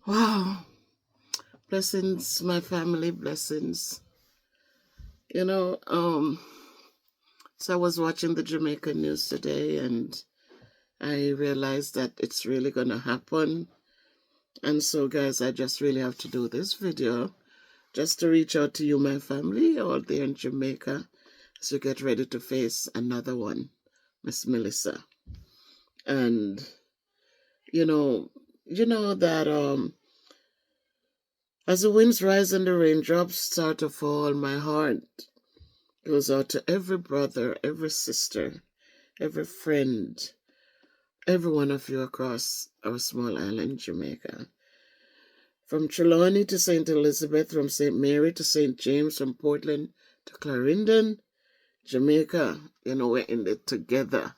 Wow. Blessings, my family, blessings. You know, so I was watching the Jamaica news today and I realized that it's really going to happen. And so, guys, I just really have to do this video just to reach out to you, my family, all there in Jamaica, as you get ready to face another one, Miss Melissa. And, you know, that as the winds rise and the raindrops start to fall, my heart goes out to every brother, every sister, every friend, every one of you across our small island, Jamaica. From Trelawney to St. Elizabeth, from St. Mary to St. James, from Portland to Clarendon, Jamaica, we're in it together.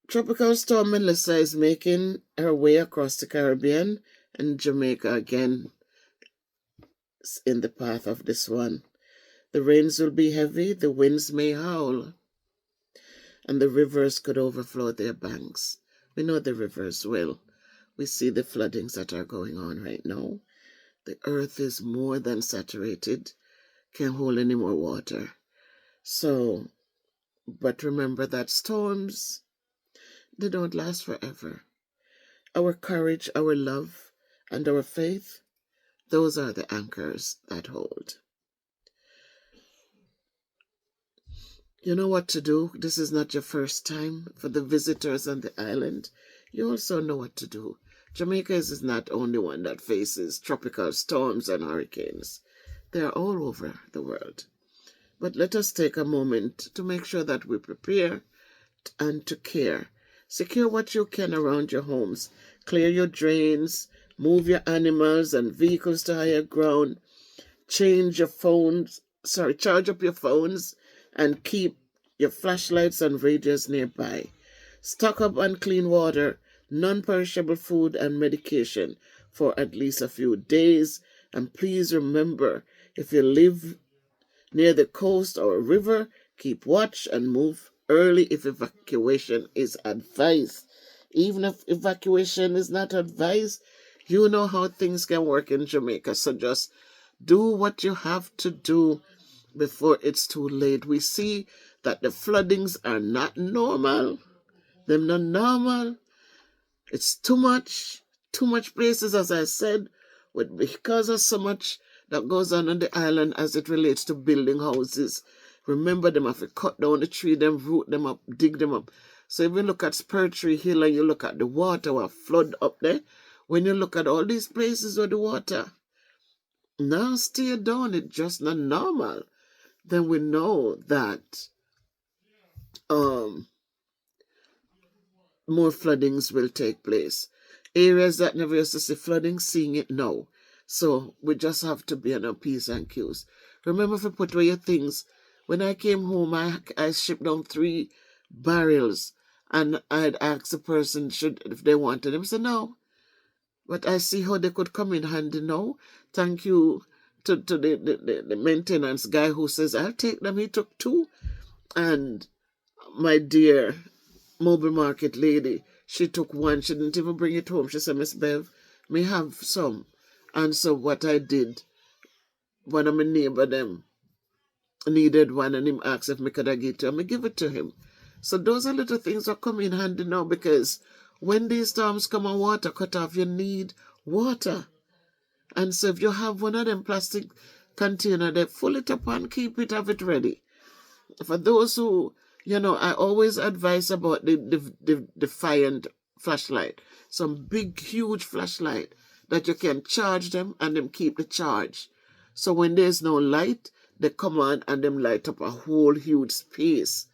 Tropical storm Melissa is making her way across the Caribbean, and Jamaica again is in the path of this one. The rains will be heavy, the winds may howl, and the rivers could overflow their banks. We know the rivers will. We see the floodings that are going on right now. The earth is more than saturated, can't hold any more water. So, but remember that storms, they don't last forever. Our courage, our love, and our faith, those are the anchors that hold. You know what to do. This is not your first time. For the visitors on the island, you also know what to do. Jamaica is not only one that faces tropical storms and hurricanes. They are all over the world. But let us take a moment to make sure that we prepare and to care. Secure what you can around your homes. Clear your drains, move your animals and vehicles to higher ground, charge up your phones and keep your flashlights and radios nearby. Stock up on clean water, non-perishable food and medication for at least a few days. And please remember, if you live near the coast or a river, keep watch and move early if evacuation is advised. Even if evacuation is not advised, you know how things can work in Jamaica. So just do what you have to do before it's too late. We see that the floodings are not normal. They're not normal. It's too much places, as I said, because of so much that goes on the island as it relates to building houses. Remember, them have to cut down the tree, them root them up, dig them up. So if you look at Spur Tree Hill and you look at the water or flood up there, when you look at all these places where the water now stay down, it's just not normal, then we know that more floodings will take place. Areas that never used to see flooding, seeing it now. So we just have to be on our P's and Q's. Remember to put away your things. When I came home, I shipped down 3 barrels and I'd asked the person if they wanted them. He said no. But I see how they could come in handy now. Thank you to the maintenance guy who says, I'll take them. He took 2. And my dear mobile market lady, she took 1. She didn't even bring it home. She said, Miss Bev, may have some. And so what I did, one of my neighbor them needed one and him asked if me could I give it to him. I give it to him. So those are little things that come in handy now, because when these storms come and water cut off, you need water. And so if you have one of them plastic container, they fill it up and keep it, have it ready. For those who, I always advise about the Defiant flashlight. Some big, huge flashlight that you can charge them and them keep the charge. So when there's no light, they come on and them light up a whole huge space.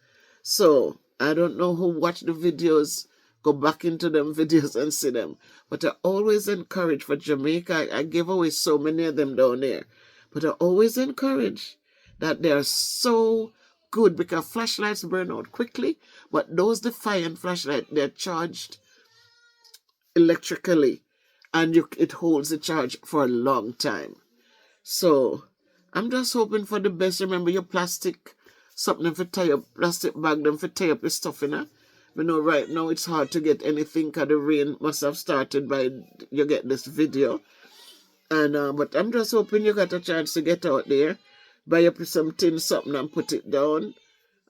So I don't know who watch the videos, go back into them videos and see them. But I always encourage for Jamaica, I give away so many of them down there. But I always encourage that they are so good because flashlights burn out quickly, but those Defiant flashlights, they're charged electrically and it holds the charge for a long time. So I'm just hoping for the best. Remember your plastic, something for tie up, plastic bag them for tie up your stuff in. We know right now it's hard to get anything because the rain must have started by you get this video. And but I'm just hoping you got a chance to get out there, buy up some tin something and put it down,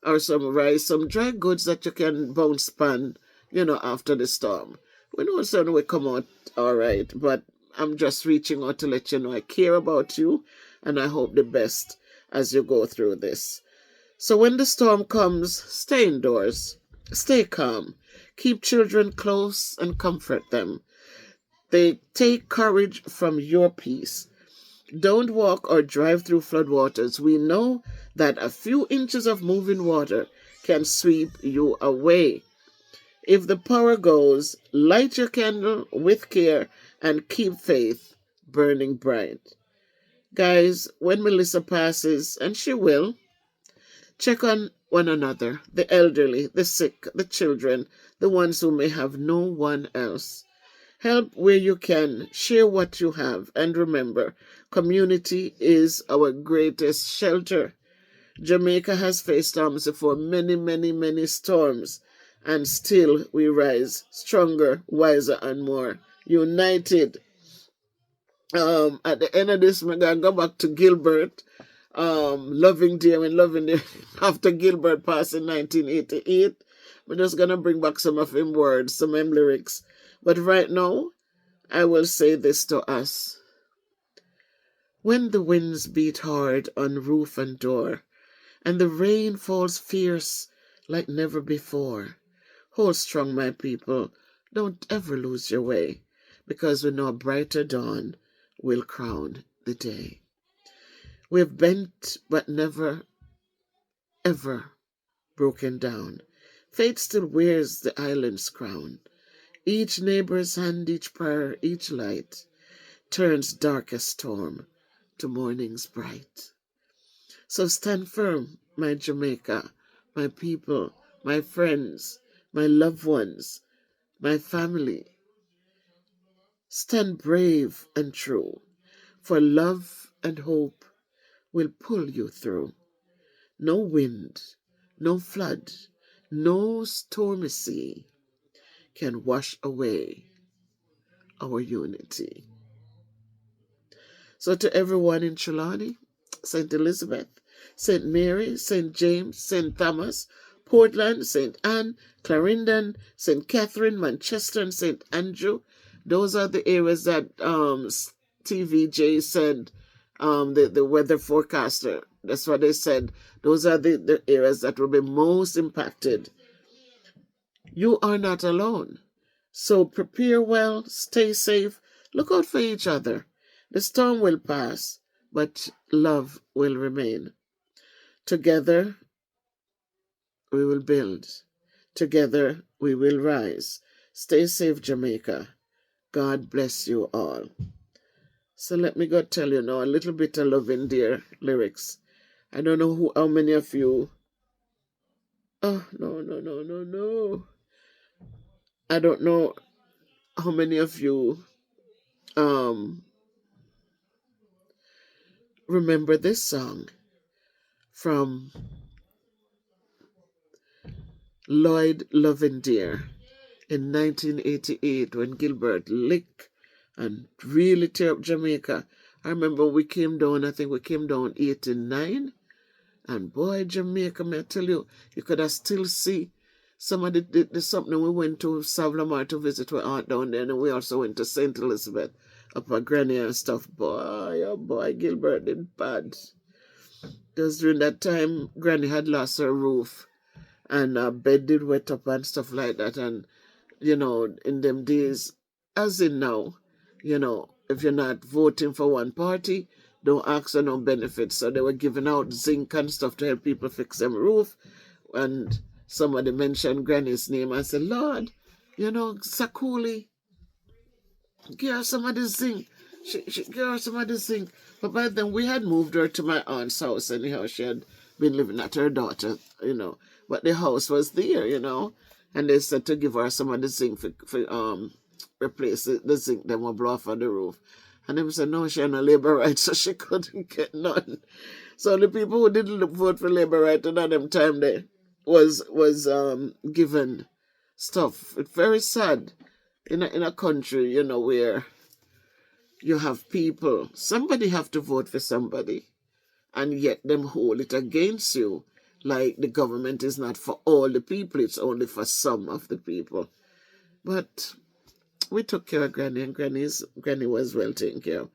or some rice, some dry goods that you can bounce pan, after the storm. We know sun will come out all right, but I'm just reaching out to let you know I care about you and I hope the best as you go through this. So when the storm comes, stay indoors, stay calm, keep children close and comfort them. They take courage from your peace. Don't walk or drive through floodwaters. We know that a few inches of moving water can sweep you away. If the power goes, light your candle with care and keep faith burning bright. Guys, when Melissa passes, and she will, check on one another, the elderly, the sick, the children, the ones who may have no one else. Help where you can, share what you have, and remember, community is our greatest shelter. Jamaica has faced storms before, many, many, many storms, and still we rise stronger, wiser, and more united. At the end of this, we're going to go back to Gilbert, Loving Dear and Loving Dear, after Gilbert passed in 1988. We're just going to bring back some of him words, some of him lyrics. But right now, I will say this to us. When the winds beat hard on roof and door, and the rain falls fierce like never before, hold strong, my people. Don't ever lose your way, because we know a brighter dawn will crown the day. We've bent but never, ever broken down. Fate still wears the island's crown. Each neighbor's hand, each prayer, each light turns darkest storm to morning's bright. So stand firm, my Jamaica, my people, my friends, my loved ones, my family. Stand brave and true, for love and hope will pull you through. No wind, no flood, no stormy sea can wash away our unity. So to everyone in Trelawney, St. Elizabeth, St. Mary, St. James, St. Thomas, Portland, St. Anne, Clarendon, St. Catherine, Manchester, and St. Andrew, those are the areas that TVJ said, the weather forecaster, that's what they said. Those are the areas that will be most impacted. You are not alone. So prepare well, stay safe, look out for each other. The storm will pass, but love will remain. Together, we will build. Together, we will rise. Stay safe, Jamaica. God bless you all. So let me go tell you now a little bit of Loving Dear lyrics. I don't know how many of you... Oh, no. I don't know how many of you remember this song from Lloyd Lovindeer in 1988 when Gilbert licked and really tear up Jamaica. I remember we came down, I think we came down 89, and boy, Jamaica, may I tell you, you could have still see some of the something. We went to Savlamar to visit our aunt down there, and we also went to St. Elizabeth up at Granny and stuff. Boy, oh boy, Gilbert did bad. Because during that time, Granny had lost her roof, and her bed did wet up and stuff like that. And, in them days, as in now, if you're not voting for one party, don't ask for no benefits. So they were giving out zinc and stuff to help people fix them roof. And somebody mentioned Granny's name. I said, Lord, Sakuli, give her some of the zinc. She give her some of the zinc. But by then we had moved her to my aunt's house. Anyhow, she had been living at her daughter, But the house was there, And they said to give her some of the zinc for replace the zinc that will blow off on the roof. And they said, no, she had no labor rights, so she couldn't get none. So the people who didn't vote for labor rights at that time there was given stuff. It's very sad in a country, where you have people, somebody have to vote for somebody, and yet them hold it against you. Like the government is not for all the people, it's only for some of the people. But we took care of Granny, and Granny was well taken care of.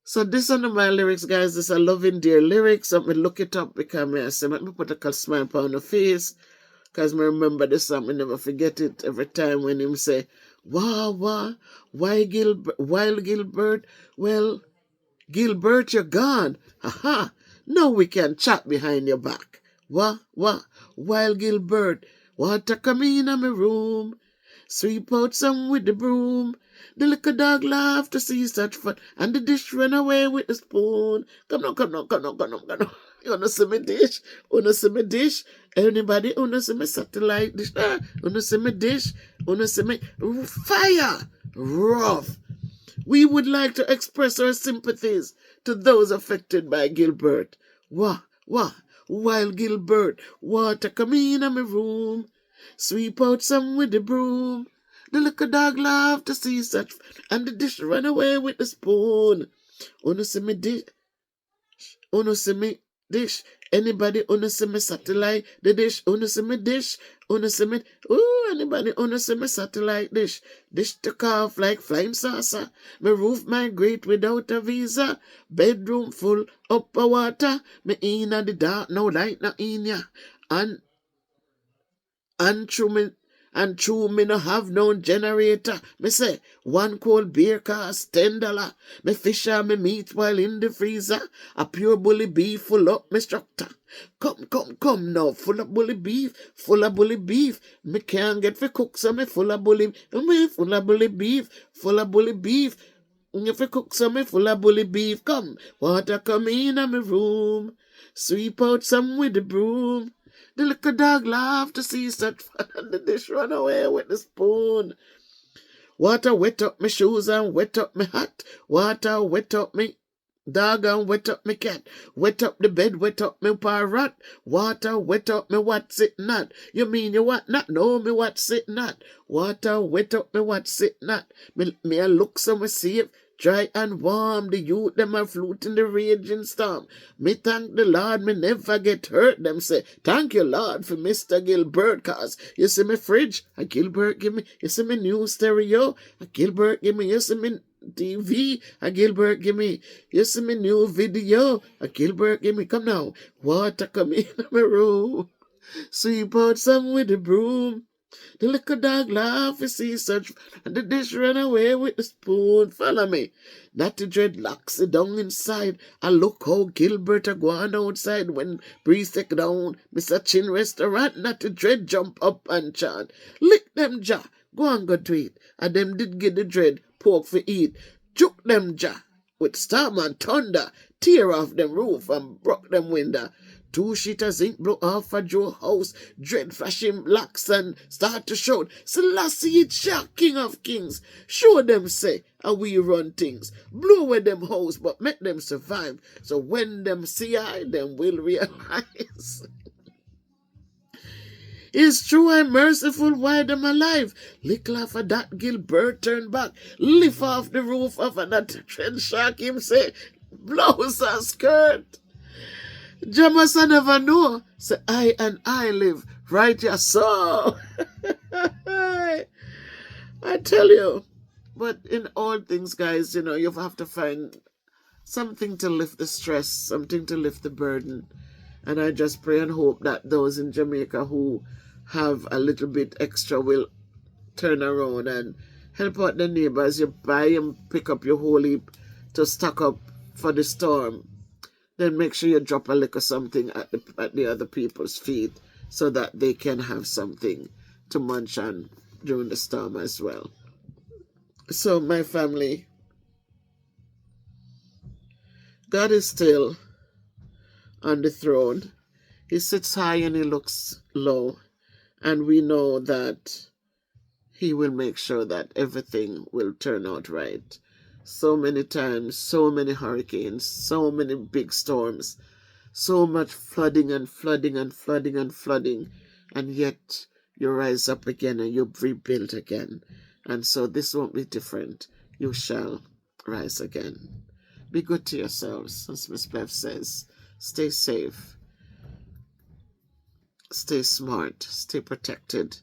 So this one of my lyrics, guys, this a loving dear lyrics. So me look it up because I say, me put a smile on the face. Because me remember this song, me never forget it every time when him say, wah, wah, why Gilbert, while Gilbert, well, Gilbert, you're gone. Ha. Now we can chat behind your back. Wah, while Gilbert, water come in my room. Sweep out some with the broom. The little dog laughed to see such fun, and the dish ran away with the spoon. Come on. You wanna see me dish? Wanna see me dish? Anybody wanna see me satellite dish? Wanna see me dish? Wanna see me fire? Rough. We would like to express our sympathies to those affected by Gilbert. Wah, while Gilbert, water come in my room. Sweep out some with the broom. The little dog laughed to see such, and the dish ran away with the spoon. Wanna see me dish? Wanna see me dish? Anybody wanna see me satellite the dish? Wanna see me dish? Wanna see me? Ooh, anybody wanna see me satellite dish? Dish took off like flying saucer. My roof migrate without a visa. Bedroom full up of water. Me in the dark, no light, no in ya. And true me no have no generator. Me say, one cold beer cost $10. Me fish and me meat while in the freezer. A pure bully beef full up me structure. Come now, full of bully beef. Me can't get for cook, so me full of bully beef. If you cook some me full of bully beef, come, water come in my room. Sweep out some with the broom. The little dog laughed to see such fun, and the dish run away with the spoon. Water wet up my shoes and wet up my hat. Water wet up me dog and wet up me cat. Wet up the bed, wet up me parrot. Water wet up me what's it not? You mean you what not? No, me what's it not? Water wet up me what's it not? Me a look so me safe. Dry and warm, the youth them are flute in the raging storm. Me thank the Lord, me never get hurt. Them say, thank you Lord for Mr. Gilbert, cause you see me fridge, a Gilbert give me. You see me new stereo, a Gilbert give me. You see me TV, a Gilbert give me. You see me new video, a Gilbert give me. Come now, water come in my room. Sweep out some with the broom. The little dog laugh, you see such, and the dish ran away with the spoon. Follow me. Natty Dread locks it down inside. I look how Gilbert a gone outside when breeze take down. Mr. Chin restaurant, Natty Dread jump up and chant. Lick them jaw, go and go to it. And them did get the dread pork for eat. Juke them jaw with storm and thunder. Tear off them roof and broke them window. 2 sheet of zinc blow off a Joe house. Dread flashing blacks and start to shout. Selassie it's Jah, King of Kings. Show them say, how we run things. Blow away them house, but make them survive. So when them see I, them will realize. It's true I'm merciful while them alive. Lick laugh at that Gilbert turn back. Lift off the roof of that Dread shark him say, blows a skirt. Jamasa never know. Say I and I live right here. So I tell you. But in all things, guys, you have to find something to lift the stress, something to lift the burden. And I just pray and hope that those in Jamaica who have a little bit extra will turn around and help out the neighbors. You buy and pick up your whole heap to stock up for the storm. Then make sure you drop a little something at the other people's feet so that they can have something to munch on during the storm as well. So, my family, God is still on the throne. He sits high and he looks low. And we know that he will make sure that everything will turn out right. So many times, so many hurricanes, so many big storms, so much flooding and flooding and flooding and flooding. And yet You rise up again and you rebuild again. And so this won't be different. You shall rise again. Be good to yourselves, as Miss Bev says. Stay safe. Stay smart. Stay protected.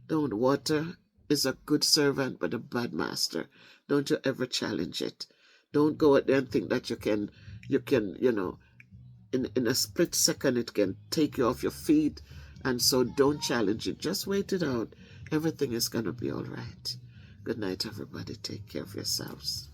Don't water is a good servant but a bad master. Don't you ever challenge it. Don't go out there and think that in a split second it can take you off your feet. And so don't challenge it. Just wait it out. Everything is going to be all right. Good night, everybody. Take care of yourselves.